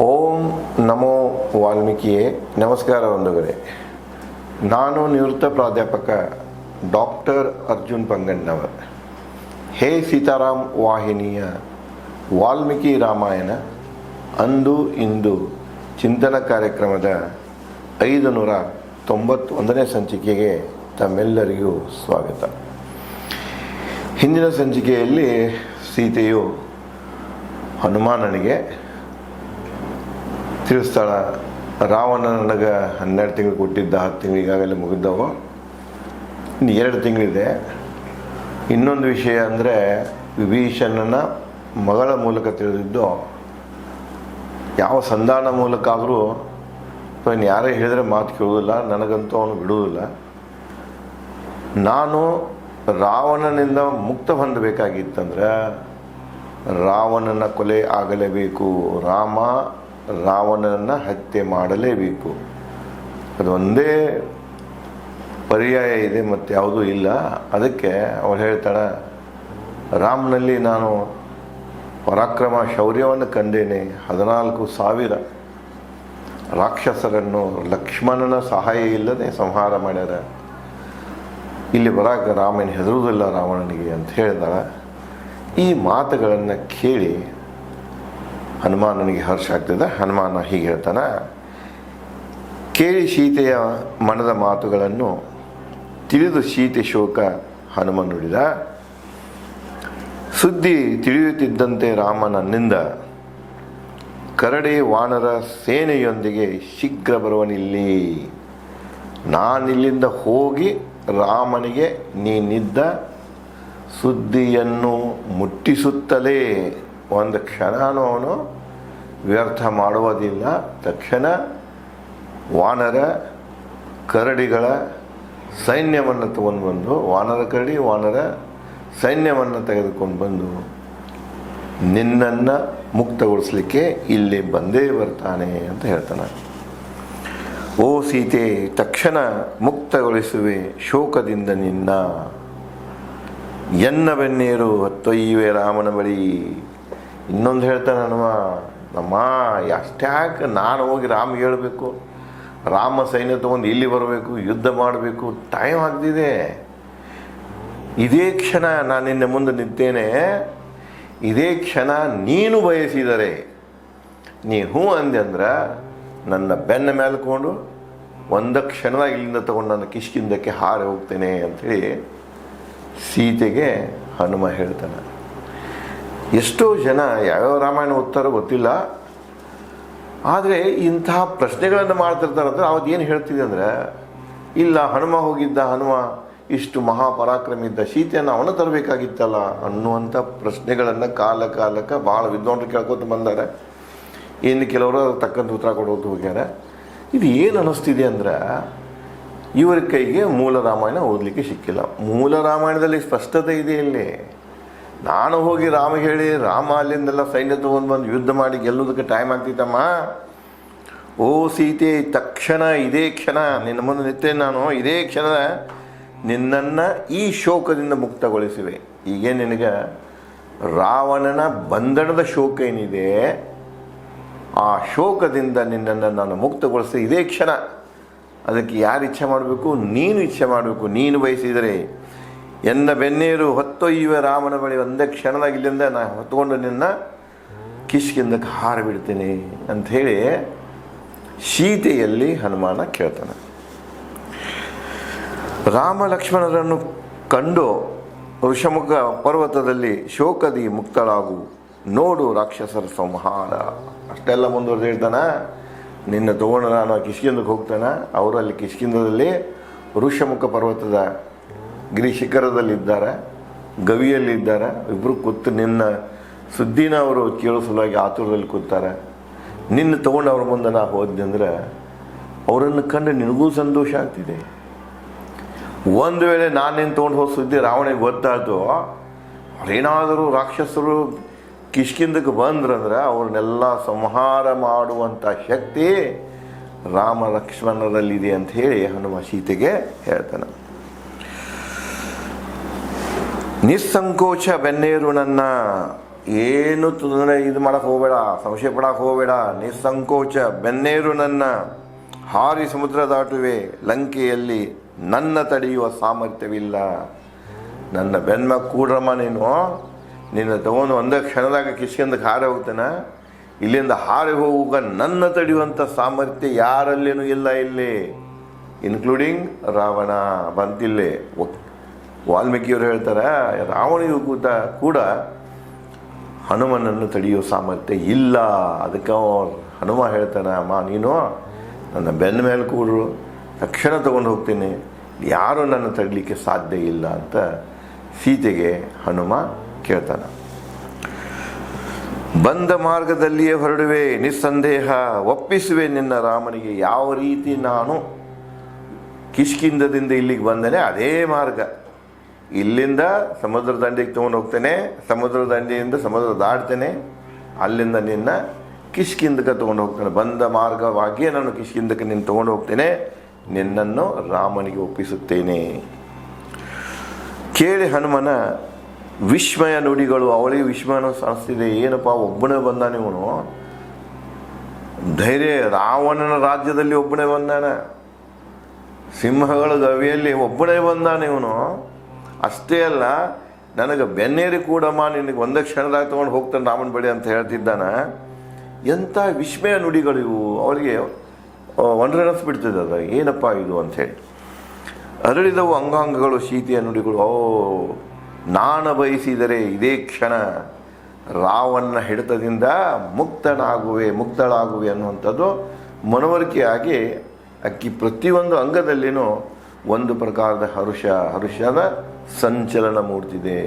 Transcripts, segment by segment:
ಓಂ ನಮೋ ವಾಲ್ಮೀಕಿಯೇ. ನಮಸ್ಕಾರ ಬಂಧುಗಳೇ. ನಾನು ನಿವೃತ್ತ ಪ್ರಾಧ್ಯಾಪಕ ಡಾಕ್ಟರ್ ಅರ್ಜುನ್ ಪಂಗಣ್ಣವರ್. ಹೇ ಸೀತಾರಾಮ್ ವಾಹಿನಿಯ ವಾಲ್ಮೀಕಿ ರಾಮಾಯಣ ಅಂದು ಇಂದು ಚಿಂತನ ಕಾರ್ಯಕ್ರಮದ 591ನೇ ಸಂಚಿಕೆಗೆ ತಮ್ಮೆಲ್ಲರಿಗೂ ಸ್ವಾಗತ. ಹಿಂದಿನ ಸಂಚಿಕೆಯಲ್ಲಿ ಸೀತೆಯು ಹನುಮಾನನಿಗೆ ತಿಳಿಸ್ತಾಳ, ರಾವಣ ನನಗೆ 12 ತಿಂಗಳು ಕೊಟ್ಟಿದ್ದ, 10 ತಿಂಗಳು ಈಗಾಗಲೇ ಮುಗಿದವು, ಇನ್ನು 2 ತಿಂಗಳಿದೆ. ಇನ್ನೊಂದು ವಿಷಯ ಅಂದರೆ ವಿಭೀಷಣನ ಮಗಳ ಮೂಲಕ ತಿಳಿದಿದ್ದು, ಯಾವ ಸಂಧಾನ ಮೂಲಕ ಆದರೂ ಇನ್ನು ಯಾರೇ ಹೇಳಿದ್ರೆ ಮಾತು ಕೇಳುವುದಿಲ್ಲ, ನನಗಂತೂ ಅವನು ಬಿಡುವುದಿಲ್ಲ. ನಾನು ರಾವಣನಿಂದ ಮುಕ್ತ ಹೊಂದಬೇಕಾಗಿತ್ತಂದ್ರೆ ರಾವಣನ ಕೊಲೆ ಆಗಲೇಬೇಕು, ರಾಮ ರಾವಣನನ್ನು ಹತ್ಯೆ ಮಾಡಲೇಬೇಕು. ಅದು ಒಂದೇ ಪರ್ಯಾಯ ಇದೆ, ಮತ್ತು ಯಾವುದೂ ಇಲ್ಲ. ಅದಕ್ಕೆ ಅವಳು ಹೇಳ್ತಾಳೆ, ರಾಮನಲ್ಲಿ ನಾನು ಪರಾಕ್ರಮ ಶೌರ್ಯವನ್ನು ಕಂಡೇನೆ. 14,000 ರಾಕ್ಷಸರನ್ನು ಲಕ್ಷ್ಮಣನ ಸಹಾಯ ಇಲ್ಲದೆ ಸಂಹಾರ ಮಾಡ್ಯಾರ. ಇಲ್ಲಿ ಬರಾಕ ರಾಮನ ಹೆದರುವುದಿಲ್ಲ ರಾವಣನಿಗೆ ಅಂತ ಹೇಳಿದಾಳೆ. ಈ ಮಾತುಗಳನ್ನು ಕೇಳಿ ಹನುಮಾನನಿಗೆ ಹರ್ಷ ಆಗ್ತದೆ. ಹನುಮಾನ ಹೀಗೆ ಹೇಳ್ತಾನೆ, ಕೇಳಿ ಸೀತೆಯ ಮನದ ಮಾತುಗಳನ್ನು ತಿಳಿದು ಸೀತೆ ಶೋಕ ಹನುಮ ನುಡಿದ. ಸುದ್ದಿ ತಿಳಿಯುತ್ತಿದ್ದಂತೆ ರಾಮ ನನ್ನಿಂದ ಕರಡಿ ವಾನರ ಸೇನೆಯೊಂದಿಗೆ ಶೀಘ್ರ ಬರುವನಿಲ್ಲಿ. ನಾನಿಲ್ಲಿಂದ ಹೋಗಿ ರಾಮನಿಗೆ ನೀನಿದ್ದ ಸುದ್ದಿಯನ್ನು ಮುಟ್ಟಿಸುತ್ತಲೇ ಒಂದು ಕ್ಷಣನೂ ಅವನು ವ್ಯರ್ಥ ಮಾಡುವುದಿಲ್ಲ. ತಕ್ಷಣ ವಾನರ ಕರಡಿಗಳ ಸೈನ್ಯವನ್ನು ತಗೊಂಡು ಬಂದು, ವಾನರ ಸೈನ್ಯವನ್ನು ತೆಗೆದುಕೊಂಡು ಬಂದು ನಿನ್ನನ್ನು ಮುಕ್ತಗೊಳಿಸಲಿಕ್ಕೆ ಇಲ್ಲಿ ಬಂದೇ ಬರ್ತಾನೆ ಅಂತ ಹೇಳ್ತಾನೆ. ಓ ಸೀತೆ, ತಕ್ಷಣ ಮುಕ್ತಗೊಳಿಸುವೆ ಶೋಕದಿಂದ ನಿನ್ನ. ಎನ್ನ ಬೆನ್ನೇರು ಹೊತ್ತೊಯ್ಯುವೆ ರಾಮನ ಬಳಿ. ಇನ್ನೊಂದು ಹೇಳ್ತಾನೆ ಹನುಮ, ನಮ್ಮ ಅಷ್ಟ್ಯಾಕೆ ನಾನು ಹೋಗಿ ರಾಮ್ಗೆ ಹೇಳಬೇಕು, ರಾಮ ಸೈನ್ಯ ತೊಗೊಂಡು ಇಲ್ಲಿ ಬರಬೇಕು, ಯುದ್ಧ ಮಾಡಬೇಕು, ಟೈಮ್ ಆಗ್ತಿದೆ. ಇದೇ ಕ್ಷಣ ನಾನು ನಿನ್ನ ಮುಂದೆ ನಿಂತೇನೆ. ಇದೇ ಕ್ಷಣ ನೀನು ಬಯಸಿದರೆ, ನೀ ಹ್ಞೂ ಅಂದೆ ಅಂದ್ರೆ ನನ್ನ ಬೆನ್ನ ಮೇಲ್ಕೊಂಡು ಒಂದು ಕ್ಷಣದಾಗ ಇಲ್ಲಿಂದ ತಗೊಂಡು ನನ್ನ ಕಿಷ್ಕಿಂದಕ್ಕೆ ಹಾರಿ ಹೋಗ್ತೇನೆ ಅಂಥೇಳಿ ಸೀತೆಗೆ ಹನುಮ ಹೇಳ್ತಾನೆ. ಎಷ್ಟೋ ಜನ ಯಾವ್ಯಾವ ರಾಮಾಯಣ ಓದ್ತಾರೋ ಗೊತ್ತಿಲ್ಲ, ಆದರೆ ಇಂತಹ ಪ್ರಶ್ನೆಗಳನ್ನು ಮಾಡ್ತಿರ್ತಾರಂದ್ರೆ ಅವತ್ತು ಏನು ಹೇಳ್ತಿದೆ ಅಂದರೆ, ಇಲ್ಲ ಹನುಮ ಹೋಗಿದ್ದ, ಹನುಮ ಇಷ್ಟು ಮಹಾಪರಾಕ್ರಮ ಇದ್ದ, ಸೀತೆಯನ್ನು ಅವನು ತರಬೇಕಾಗಿತ್ತಲ್ಲ ಅನ್ನುವಂಥ ಪ್ರಶ್ನೆಗಳನ್ನು ಕಾಲಕ್ಕೆ ಭಾಳ ವಿದ್ವಾಂಸರು ಕೇಳ್ಕೊತ ಬಂದಾರೆ. ಇನ್ನು ಕೆಲವರು ತಕ್ಕಂಥ ಉತ್ತರ ಕೊಡೋದು ಹೋಗ್ಯಾರ. ಇದು ಏನು ಅನ್ನಿಸ್ತಿದೆ ಅಂದ್ರೆ, ಇವರ ಕೈಗೆ ಮೂಲ ರಾಮಾಯಣ ಓದಲಿಕ್ಕೆ ಸಿಕ್ಕಿಲ್ಲ. ಮೂಲ ರಾಮಾಯಣದಲ್ಲಿ ಸ್ಪಷ್ಟತೆ ಇದೆ. ಇಲ್ಲಿ ನಾನು ಹೋಗಿ ರಾಮ ಹೇಳಿ ರಾಮ ಅಲ್ಲಿಂದೆಲ್ಲ ಸೈನ್ಯ ತೊಗೊಂಡು ಬಂದು ಯುದ್ಧ ಮಾಡಿ ಗೆಲ್ಲೋದಕ್ಕೆ ಟೈಮ್ ಆಗ್ತಿತ್ತಮ್ಮ. ಓ ಸೀತೆ, ತಕ್ಷಣ ಇದೇ ಕ್ಷಣ ನಿನ್ನ ಮುಂದೆ ನಿಂತೆ ನಾನು, ಇದೇ ಕ್ಷಣ ನಿನ್ನನ್ನು ಈ ಶೋಕದಿಂದ ಮುಕ್ತಗೊಳಿಸುವೆ. ಈಗೇನು ನಿನಗೆ ರಾವಣನ ಬಂಧನದ ಶೋಕ ಏನಿದೆ, ಆ ಶೋಕದಿಂದ ನಿನ್ನನ್ನು ನಾನು ಮುಕ್ತಗೊಳಿಸಿ ಇದೇ ಕ್ಷಣ. ಅದಕ್ಕೆ ಯಾರು ಇಚ್ಛೆ ಮಾಡಬೇಕು? ನೀನು ಇಚ್ಛೆ ಮಾಡಬೇಕು. ನೀನು ಬಯಸಿದರೆ ಎನ್ನ ಬೆನ್ನೇರು ಹೊತ್ತೊಯ್ಯುವ ರಾಮನ ಬಳಿ ಒಂದೇ ಕ್ಷಣದಾಗ ಇಲ್ಲಿಂದ ನಾನು ಹೊತ್ಕೊಂಡು ನಿನ್ನ ಕಿಷ್ಕಿಂದಕ್ಕೆ ಹಾರಿಬಿಡ್ತೀನಿ ಅಂಥೇಳಿ ಸೀತೆಯಲ್ಲಿ ಹನುಮಾನ ಕೇಳ್ತಾನೆ. ರಾಮ ಲಕ್ಷ್ಮಣರನ್ನು ಕಂಡು ಋಷಮುಖ ಪರ್ವತದಲ್ಲಿ ಶೋಕದಿ ಮುಕ್ತಳಾಗು, ನೋಡು ರಾಕ್ಷಸರ ಸಂಹಾರ. ಅಷ್ಟೆಲ್ಲ ಮುಂದುವರೆದು ಹೇಳ್ತಾನೆ. ನಿನ್ನ ತಗೊಂಡು ನಾನು ಕಿಷ್ಕಿಂದಕ್ಕೆ ಹೋಗ್ತಾನೆ. ಅವರು ಅಲ್ಲಿ ಕಿಷ್ಕಿಂದದಲ್ಲಿ ಋಷಮುಖ ಪರ್ವತದ ಗಿರಿ ಶಿಖರದಲ್ಲಿದ್ದಾರೆ, ಗವಿಯಲ್ಲಿದ್ದಾರೆ. ಇಬ್ಬರು ಕೂತು ನಿನ್ನ ಸುದ್ದಿನ ಅವರು ಕೇಳೋ ಸಲುವಾಗಿ ಆತುರದಲ್ಲಿ ಕೂತಾರೆ. ನಿನ್ನ ತೊಗೊಂಡು ಅವ್ರ ಮುಂದೆ ನಾ ಹೋದ್ನಿ ಅಂದ್ರೆ ಅವರನ್ನು ಕಂಡು ನಿನಗೂ ಸಂತೋಷ ಆಗ್ತಿದೆ. ಒಂದು ವೇಳೆ ನಾನೇನು ತೊಗೊಂಡು ಹೋದ ಸುದ್ದಿ ರಾವಣಿಗೆ ಗೊತ್ತಾಯ್ತು, ಅವರೇನಾದರೂ ರಾಕ್ಷಸರು ಕಿಷ್ಕಿಂದಕ್ಕೆ ಬಂದ್ರಂದ್ರೆ ಅವ್ರನ್ನೆಲ್ಲ ಸಂಹಾರ ಮಾಡುವಂಥ ಶಕ್ತಿ ರಾಮ ಲಕ್ಷ್ಮಣರಲ್ಲಿದೆ ಅಂತ ಹೇಳಿ ಹನುಮ ಸೀತೆಗೆ ಹೇಳ್ತಾನೆ. ನಿಸ್ಸಂಕೋಚ ಬೆನ್ನೇರು ನನ್ನ ಏನು ತೊಂದರೆ ಇದು ಮಾಡಕ್ಕೆ ಹೋಗಬೇಡ, ಸಂಶಯ ಪಡಕ್ಕೆ ಹೋಗಬೇಡ, ನಿಸ್ಸಂಕೋಚ ಬೆನ್ನೇರು ನನ್ನ, ಹಾರಿ ಸಮುದ್ರ ದಾಟುವೆ, ಲಂಕೆಯಲ್ಲಿ ನನ್ನ ತಡೆಯುವ ಸಾಮರ್ಥ್ಯವಿಲ್ಲ. ನನ್ನ ಬೆನ್ಮ ಕೂಡ್ರಮ್ಮ, ನಿನ್ನ ತಗೊಂಡು ಒಂದೇ ಕ್ಷಣದಾಗ ಕಿಷ್ಕಿಂದಕ್ಕೆ ಹಾರಿ ಹೋಗ್ತಾನೆ, ಇಲ್ಲಿಂದ ಹಾರಿ ಹೋಗುವಾಗ ನನ್ನ ತಡೆಯುವಂಥ ಸಾಮರ್ಥ್ಯ ಯಾರಲ್ಲೇನೂ ಇಲ್ಲ ಇಲ್ಲಿ, ಇನ್ಕ್ಲೂಡಿಂಗ್ ರಾವಣ ಬಂತಿಲ್ಲೇ. ವಾಲ್ಮೀಕಿಯವರು ಹೇಳ್ತಾರೆ, ರಾವಣಿಗೂ ಕೂಡ ಹನುಮನನ್ನು ತಡೆಯೋ ಸಾಮರ್ಥ್ಯ ಇಲ್ಲ. ಅದಕ್ಕೆ ಹನುಮ ಹೇಳ್ತಾನೆ, ಅಮ್ಮ ನೀನು ನನ್ನ ಬೆನ್ನ ಮೇಲೆ ಕೂಡ್ರು, ತಕ್ಷಣ ತಗೊಂಡು ಹೋಗ್ತೀನಿ, ಯಾರೂ ನನ್ನ ತಡಲಿಕ್ಕೆ ಸಾಧ್ಯ ಇಲ್ಲ ಅಂತ ಸೀತೆಗೆ ಹನುಮ ಕೇಳ್ತಾನೆ. ಬಂದ ಮಾರ್ಗದಲ್ಲಿಯೇ ಹೊರಡುವೆ, ನಿಸ್ಸಂದೇಹ ಒಪ್ಪಿಸುವೆ ನಿನ್ನ ರಾಮನಿಗೆ. ಯಾವ ರೀತಿ ನಾನು ಕಿಷ್ಕಿಂಧದಿಂದ ಇಲ್ಲಿಗೆ ಬಂದೇನೆ ಅದೇ ಮಾರ್ಗ, ಇಲ್ಲಿಂದ ಸಮುದ್ರ ದಂಡೆಗೆ ತೊಗೊಂಡು ಹೋಗ್ತೇನೆ, ಸಮುದ್ರ ದಂಡೆಯಿಂದ ಸಮುದ್ರ ದಾಟ್ತೇನೆ, ಅಲ್ಲಿಂದ ನಿನ್ನ ಕಿಷ್ಕಿಂಧಕ್ಕೆ ತೊಗೊಂಡು ಹೋಗ್ತೇನೆ. ಬಂದ ಮಾರ್ಗವಾಗಿಯೇ ನಾನು ಕಿಷ್ಕಿಂಧಕ್ಕೆ ನಿನ್ನ ತೊಗೊಂಡು ಹೋಗ್ತೇನೆ, ನಿನ್ನನ್ನು ರಾಮನಿಗೆ ಒಪ್ಪಿಸುತ್ತೇನೆ. ಕೇಳಿ ಹನುಮನ ವಿಸ್ಮಯ ನುಡಿಗಳು. ಅವಳಿಗೆ ವಿಸ್ಮಯನೂ ಅನಿಸ್ತಿದೆ, ಏನಪ್ಪ ಒಬ್ಬನೇ ಬಂದ ಇವನು, ಧೈರ್ಯ, ರಾವಣನ ರಾಜ್ಯದಲ್ಲಿ ಒಬ್ಬನೇ ಬಂದಾನ, ಸಿಂಹಗಳ ಗವಿಯಲ್ಲಿ ಒಬ್ಬನೇ ಬಂದಾನೆ ಇವನು. ಅಷ್ಟೇ ಅಲ್ಲ, ನನಗೆ ಬೆನ್ನೇರಿ ಕೂಡಮ್ಮ, ನಿನಗೆ ಒಂದೇ ಕ್ಷಣದಾಗ ತೊಗೊಂಡು ಹೋಗ್ತಾನೆ ರಾಮನ ಬಳಿ ಅಂತ ಹೇಳ್ತಿದ್ದಾನ. ಎಂಥ ವಿಸ್ಮಯ ನುಡಿಗಳು ಇವು. ಅವಳಿಗೆ ಒಂಡ್ರನಿಸ್ಬಿಡ್ತದೆ ಅದು, ಏನಪ್ಪ ಇದು ಅಂಥೇಳಿ. ಅರಳಿದವು ಅಂಗಾಂಗಗಳು ಸೀತೆಯ ನುಡಿಗಳು. ನಾನು ಬಯಸಿದರೆ ಇದೇ ಕ್ಷಣ ರಾವಣನ ಹಿಡಿತದಿಂದ ಮುಕ್ತಳಾಗುವೆ ಅನ್ನುವಂಥದ್ದು ಮನವರಿಕೆಯಾಗಿ ಅಕ್ಕಿ ಪ್ರತಿಯೊಂದು ಅಂಗದಲ್ಲಿನೂ ಒಂದು ಪ್ರಕಾರದ ಹರುಷದ ಸಂಚಲನ ಮೂಡ್ತಿದೆ.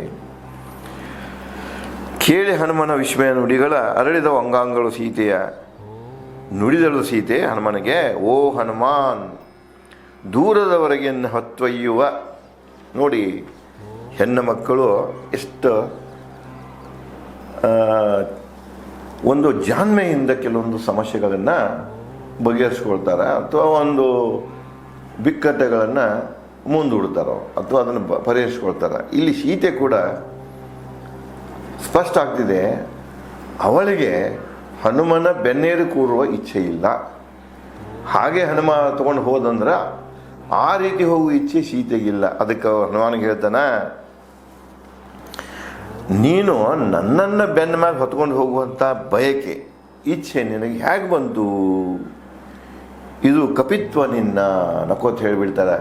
ಕೇಳಿ ಹನುಮನ ವಿಸ್ಮಯ ನುಡಿಗಳ ಅರಳಿದವು ಅಂಗಾಂಗಗಳು ಸೀತೆಯ. ನುಡಿದಳು ಸೀತೆ ಹನುಮನಿಗೆ, ಓ ಹನುಮಾನ್, ದೂರದವರೆಗೆ ಹೊತ್ತೊಯ್ಯುವ. ನೋಡಿ, ಹೆಣ್ಣು ಮಕ್ಕಳು ಎಷ್ಟು ಒಂದು ಜಾಣ್ಮೆಯಿಂದ ಕೆಲವೊಂದು ಸಮಸ್ಯೆಗಳನ್ನು ಬಗೆಹರಿಸ್ಕೊಳ್ತಾರೆ, ಅಥವಾ ಒಂದು ಬಿಕ್ಕಟ್ಟುಗಳನ್ನು ಮುಂದೂಡ್ತಾರೋ, ಅಥವಾ ಅದನ್ನು ಪರಿಹರಿಸ್ಕೊಳ್ತಾರೆ. ಇಲ್ಲಿ ಸೀತೆ ಕೂಡ ಸ್ಪಷ್ಟ ಆಗ್ತಿದೆ, ಅವಳಿಗೆ ಹನುಮನ ಬೆನ್ನೇರಿ ಕೂರುವ ಇಚ್ಛೆ ಇಲ್ಲ. ಹಾಗೆ ಹನುಮ ತಗೊಂಡು ಹೋದಂದ್ರೆ ಆ ರೀತಿ ಹೋಗುವ ಇಚ್ಛೆ ಸೀತೆಗಿಲ್ಲ. ಅದಕ್ಕೆ ಹನುಮಾನಿಗೆ ಹೇಳ್ತಾನೆ, ನೀನು ನನ್ನನ್ನು ಬೆನ್ನ ಮೇಲೆ ಹೊತ್ಕೊಂಡು ಹೋಗುವಂಥ ಬಯಕೆ, ಇಚ್ಛೆ ನಿನಗೆ ಹೇಗೆ ಬಂತು? ಇದು ಕಪಿತ್ವ ನಿನ್ನ ನಕೋತ್ ಹೇಳಿಬಿಡ್ತಾರೆ.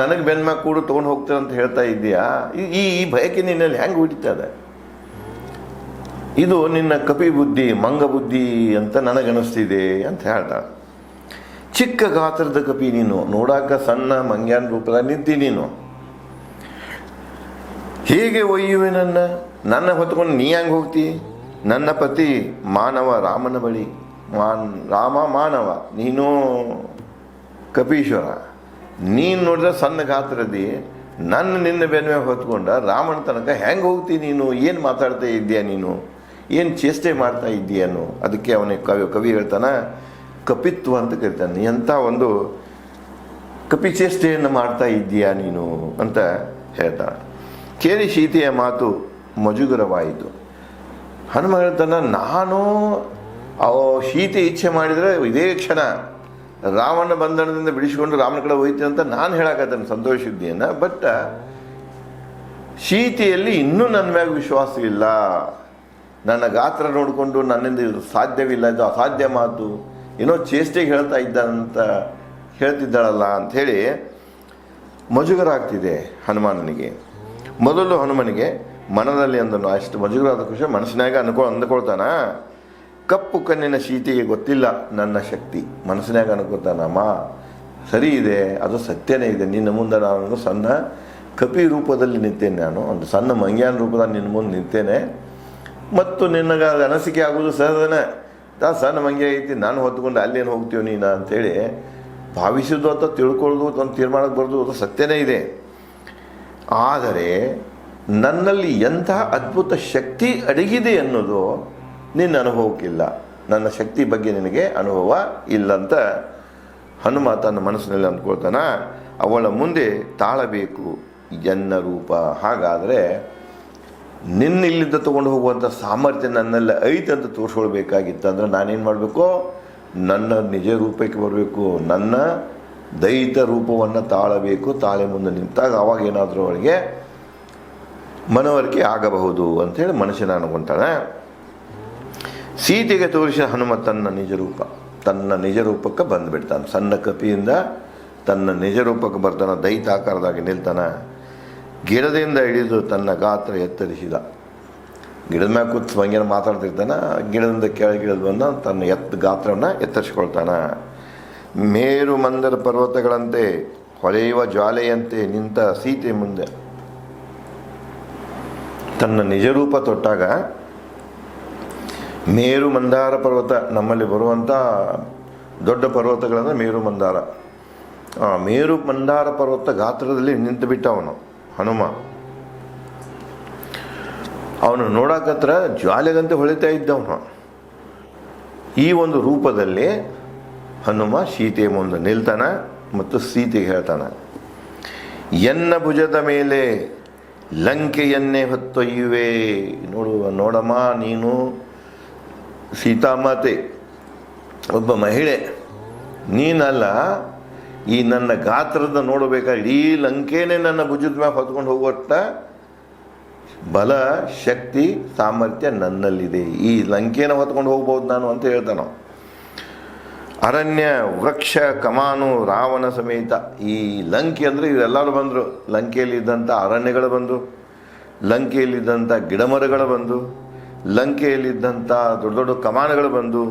ನನಗೆ ಬೆನ್ನ ಮ್ಯಾಗ ಕೂಡ ತೊಗೊಂಡು ಹೋಗ್ತಾರೆ ಅಂತ ಹೇಳ್ತಾ ಇದ್ದೀಯಾ, ಈ ಬಯಕೆ ನಿನ್ನಲ್ಲಿ ಹೆಂಗೆ ಹುಟ್ಟಿತದೆ? ಇದು ನಿನ್ನ ಕಪಿ ಬುದ್ಧಿ, ಮಂಗ ಬುದ್ಧಿ ಅಂತ ನನಗನ್ನಿಸ್ತಿದೆ ಅಂತ ಹೇಳ್ತಾಳೆ. ಚಿಕ್ಕ ಗಾತ್ರದ ಕಪಿ ನೀನು, ನೋಡಾಕ ಸಣ್ಣ ಮಂಗ್ಯಾನ ರೂಪದ ನಿಂತಿ ನೀನು, ಹೇಗೆ ಒಯ್ಯುವೆ ನನ್ನ ಹೊತ್ಕೊಂಡು ನೀ ಹೆಂಗೆ ಹೋಗ್ತಿ? ನನ್ನ ಪತಿ ಮಾನವ, ರಾಮನ ಬಳಿ ರಾಮ ಮಾನವ, ನೀನು ಕಪೀಶ್ವರ. ನೀನು ನೋಡಿದ್ರೆ ಸಣ್ಣ ಗಾತ್ರದಿ ನಿನ್ನ ಬೆನ್ನುವೆ ಹೊತ್ಕೊಂಡ ರಾಮನ ತನಕ ಹೆಂಗೆ ಹೋಗ್ತಿ ನೀನು? ಏನು ಮಾತಾಡ್ತಾ ಇದ್ದೀಯ ನೀನು? ಏನು ಚೇಷ್ಟೆ ಮಾಡ್ತಾ ಇದ್ದೀಯನು? ಅದಕ್ಕೆ ಅವನಿಗೆ ಕವಿ ಹೇಳ್ತಾನೆ, ಕಪಿತ್ವ ಅಂತ ಕರಿತಾನೆ. ಎಂಥ ಒಂದು ಕಪಿ ಚೇಷ್ಟೆಯನ್ನು ಮಾಡ್ತಾ ಇದ್ದೀಯಾ ನೀನು ಅಂತ ಹೇಳ್ತಾನೆ. ಕೇಳಿ ಸೀತೆಯ ಮಾತು ಮಜುಗರವಾಯಿತು. ಹನುಮ ಹೇಳ್ತಾನೆ, ನಾನು ಸೀತೆ ಇಚ್ಛೆ ಮಾಡಿದರೆ ಇದೇ ಕ್ಷಣ ರಾವಣ ಬಂಧನದಿಂದ ಬಿಡಿಸಿಕೊಂಡು ರಾಮನ ಕಡೆ ಹೋಯ್ತೀನಿ ಅಂತ ನಾನು ಹೇಳಕತ್ತೇನೆ ಸಂತೋಷ ಸುದ್ದಿಯನ್ನು. ಬಟ್ ಸೀತೆಯಲ್ಲಿ ಇನ್ನೂ ನನ್ನ ಮ್ಯಾಗ ವಿಶ್ವಾಸ ಇಲ್ಲ. ನನ್ನ ಗಾತ್ರ ನೋಡಿಕೊಂಡು ನನ್ನಿಂದ ಇದು ಸಾಧ್ಯವಿಲ್ಲ, ಇದು ಅಸಾಧ್ಯ ಮಾತು, ಏನೋ ಚೇಷ್ಟೆಗೆ ಹೇಳ್ತಿದ್ದಾಳಲ್ಲ ಅಂಥೇಳಿ ಮಜುಗರ ಆಗ್ತಿದೆ ಹನುಮಾನನಿಗೆ. ಮೊದಲು ಹನುಮನಿಗೆ ಮನದಲ್ಲಿ ಅಂದನು, ಅಷ್ಟು ಮಜುಗರಾದ ಖುಷಿ ಮನಸ್ಸಿನಾಗ ಅಂದ್ಕೊಳ್ತಾನ. ಕಪ್ಪು ಕಣ್ಣಿನ ಸೀತೆಗೆ ಗೊತ್ತಿಲ್ಲ ನನ್ನ ಶಕ್ತಿ, ಮನಸ್ಸಿನಾಗ ಅನ್ಕೋತಾನಮ್ಮ. ಸರಿ ಇದೆ, ಅದು ಸತ್ಯನೇ ಇದೆ. ನಿನ್ನ ಮುಂದೆ ನಾನು ಸಣ್ಣ ಕಪಿ ರೂಪದಲ್ಲಿ ನಿಂತೇನೆ, ನಾನು ಒಂದು ಸಣ್ಣ ಮಂಗ್ಯಾನ ರೂಪದಲ್ಲಿ ನಿನ್ನ ಮುಂದೆ ನಿಂತೇನೆ. ಮತ್ತು ನಿನಗೆ ಅದು ಅನಿಸಿಕೆ ಆಗೋದು ಸಹಜನೇ, ಸಣ್ಣ ಮಂಗ್ಯ ಐತಿ, ನಾನು ಹೊತ್ಕೊಂಡು ಅಲ್ಲೇನು ಹೋಗ್ತೀವಿ ನೀನು ಅಂಥೇಳಿ ಭಾವಿಸೋದು ಅಥವಾ ತಿಳ್ಕೊಳ್ಳೋದು ಒಂದು ತೀರ್ಮಾನಕ್ಕೆ ಬರೋದು ಅದು ಸತ್ಯನೇ ಇದೆ. ಆದರೆ ನನ್ನಲ್ಲಿ ಎಂತಹ ಅದ್ಭುತ ಶಕ್ತಿ ಅಡಗಿದೆ ಅನ್ನೋದು ನಿನ್ನ ಅನುಭವಕ್ಕಿಲ್ಲ. ನನ್ನ ಶಕ್ತಿ ಬಗ್ಗೆ ನಿನಗೆ ಅನುಭವ ಇಲ್ಲಂತ ಹನುಮ ತನ್ನ ಮನಸ್ಸಿನಲ್ಲಿ ಅಂದ್ಕೊಳ್ತಾನ. ಅವಳ ಮುಂದೆ ತಾಳಬೇಕು ಎನ್ನ ರೂಪ. ಹಾಗಾದರೆ ನಿನ್ನ ಇಲ್ಲಿಂದ ತೊಗೊಂಡು ಹೋಗುವಂಥ ಸಾಮರ್ಥ್ಯ ನನ್ನಲ್ಲಿ ಐತೆ ಅಂತ ತೋರಿಸ್ಕೊಳ್ಬೇಕಾಗಿತ್ತು ಅಂದರೆ ನಾನೇನು ಮಾಡಬೇಕು, ನನ್ನ ನಿಜ ರೂಪಕ್ಕೆ ಬರಬೇಕು, ನನ್ನ ದೈತ ರೂಪವನ್ನು ತಾಳಬೇಕು. ತಾಳೆ ಮುಂದೆ ನಿಂತಾಗ ಅವಾಗ ಏನಾದರೂ ಅವಳಿಗೆ ಮನವರಿಕೆ ಆಗಬಹುದು ಅಂಥೇಳಿ ಮನುಷ್ಯನ ಅನ್ಕೊಂತಾಳೆ. ಸೀತೆಗೆ ತೋರಿಸಿದ ಹನುಮ ತನ್ನ ನಿಜ ರೂಪಕ್ಕೆ ಬಂದುಬಿಡ್ತಾನೆ. ಸಣ್ಣ ಕಪಿಯಿಂದ ತನ್ನ ನಿಜ ರೂಪಕ್ಕೆ ಬರ್ತಾನೆ, ದೈತಾಕಾರದಾಗಿ ನಿಲ್ತಾನೆ. ಗಿಡದಿಂದ ಹಿಡಿದು ತನ್ನ ಗಾತ್ರ ಎತ್ತರಿಸಿದ. ಗಿಡದ ಮ್ಯಾಗ ಕೂತು ಹಂಗೇನು ಮಾತಾಡ್ತಿರ್ತಾನೆ, ಗಿಡದಿಂದ ಕೆಳಗಿಳಿದು ಬಂದ ತನ್ನ ಗಾತ್ರವನ್ನು ಎತ್ತರಿಸ್ಕೊಳ್ತಾನೆ. ಮೇರು ಮಂದರ ಪರ್ವತಗಳಂತೆ ಹೊಳೆಯುವ ಜ್ವಾಲೆಯಂತೆ ನಿಂತ ಸೀತೆ ಮುಂದೆ ತನ್ನ ನಿಜರೂಪ ತೊಟ್ಟಾಗ, ಮೇರು ಮಂದಾರ ಪರ್ವತ, ನಮ್ಮಲ್ಲಿ ಬರುವಂಥ ದೊಡ್ಡ ಪರ್ವತಗಳಂದರೆ ಮೇರು ಮಂದಾರ. ಮೇರು ಮಂದಾರ ಪರ್ವತ ಗಾತ್ರದಲ್ಲಿ ನಿಂತು ಬಿಟ್ಟ ಹನುಮ. ಅವನು ನೋಡಕತ್ರ ಜ್ವಾಲೆಗಂತೆ ಹೊಳಿತಾ ಇದ್ದವನು. ಈ ಒಂದು ರೂಪದಲ್ಲಿ ಹನುಮ ಸೀತೆಯ ಮುಂದೆ ನಿಲ್ತಾನೆ ಮತ್ತು ಸೀತೆಗೆ ಹೇಳ್ತಾನೆ, ಎನ್ನ ಭುಜದ ಮೇಲೆ ಲಂಕೆಯನ್ನೇ ಹೊತ್ತೊಯ್ಯುವೆ. ನೋಡಮ್ಮ, ನೀನು ಸೀತಾಮಾತೆ, ಒಬ್ಬ ಮಹಿಳೆ, ನೀನಲ್ಲ, ಈ ನನ್ನ ಗಾತ್ರದ ನೋಡಬೇಕಾದ್ರೆ ಇಡೀ ಲಂಕೆನೇ ನನ್ನ ಭುಜದ ಮ್ಯಾಗ ಹೊತ್ಕೊಂಡು ಹೋಗುವಷ್ಟ ಬಲ, ಶಕ್ತಿ, ಸಾಮರ್ಥ್ಯ ನನ್ನಲ್ಲಿದೆ. ಈ ಲಂಕೆನ ಹೊತ್ಕೊಂಡು ಹೋಗ್ಬೋದು ನಾನು ಅಂತ ಹೇಳ್ತಾನೆ. ಅರಣ್ಯ, ವೃಕ್ಷ, ಕಮಾನು, ರಾವಣ ಸಮೇತ. ಈ ಲಂಕೆ ಅಂದರೆ ಇವರೆಲ್ಲರೂ ಬಂದರು. ಲಂಕೆಯಲ್ಲಿದ್ದಂಥ ಅರಣ್ಯಗಳು ಬಂದು, ಲಂಕೆಯಲ್ಲಿದ್ದಂಥ ಗಿಡಮರಗಳು ಬಂದು, ಲಂಕೆಯಲ್ಲಿದ್ದಂಥ ದೊಡ್ಡ ದೊಡ್ಡ ಕಮಾನುಗಳು ಬಂದು,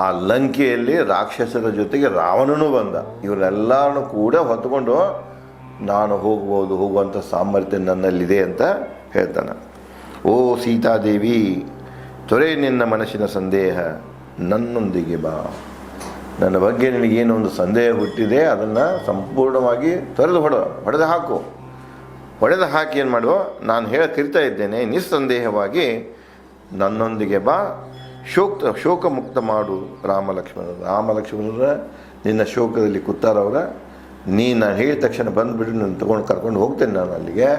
ಆ ಲಂಕೆಯಲ್ಲಿ ರಾಕ್ಷಸರ ಜೊತೆಗೆ ರಾವಣನೂ ಬಂದ. ಇವರೆಲ್ಲರನ್ನು ಕೂಡ ಹೊತ್ಕೊಂಡು ನಾನು ಹೋಗುವಂಥ ಸಾಮರ್ಥ್ಯ ನನ್ನಲ್ಲಿದೆ ಅಂತ ಹೇಳ್ತಾನೆ. ಓ ಸೀತಾದೇವಿ, ತೊರೆ ನಿನ್ನ ಮನಸ್ಸಿನ ಸಂದೇಹ, ನನ್ನೊಂದಿಗೆ ಬಾ. ನನ್ನ ಬಗ್ಗೆ ನಿನಗೇನೊಂದು ಸಂದೇಹ ಹುಟ್ಟಿದೆ, ಅದನ್ನು ಸಂಪೂರ್ಣವಾಗಿ ಹೊಡೆದು ಹಾಕಿ ಏನು ಮಾಡುವ, ನಾನು ಹೇಳ್ತಿರ್ತಾ ಇದ್ದೇನೆ, ನಿಸ್ಸಂದೇಹವಾಗಿ ನನ್ನೊಂದಿಗೆ ಬಾ. ಶೋಕ ಮುಕ್ತ ಮಾಡು ರಾಮಲಕ್ಷ್ಮಣರ ನಿನ್ನ ಶೋಕದಲ್ಲಿ ಕೂತಾರವ್ರ. ನಾನು ಹೇಳಿದ ತಕ್ಷಣ ಬಂದುಬಿಟ್ಟು ನನ್ನ ಕರ್ಕೊಂಡು ಹೋಗ್ತೇನೆ ನಾನು ಅಲ್ಲಿಗೆ.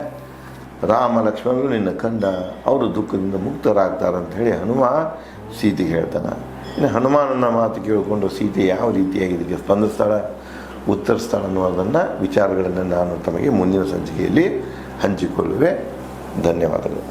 ರಾಮ ಲಕ್ಷ್ಮಣರು ನಿನ್ನ ಕಂಡ, ಅವರು ದುಃಖದಿಂದ ಮುಕ್ತರಾಗ್ತಾರಂತ ಹೇಳಿ ಹನುಮ ಸೀತೆಗೆ ಹೇಳ್ತಾನೆ. ಇನ್ನು ಹನುಮಾನನ ಮಾತು ಕೇಳಿಕೊಂಡು ಸೀತೆ ಯಾವ ರೀತಿಯಾಗಿ ಇದಕ್ಕೆ ಉತ್ತರಿಸ್ತಾಳೆ ಅನ್ನೋದನ್ನು ವಿಚಾರಗಳನ್ನು ನಾನು ತಮಗೆ ಮುಂದಿನ ಸಂಚಿಕೆಯಲ್ಲಿ ಹಂಚಿಕೊಳ್ಳುವೆ. ಧನ್ಯವಾದಗಳು.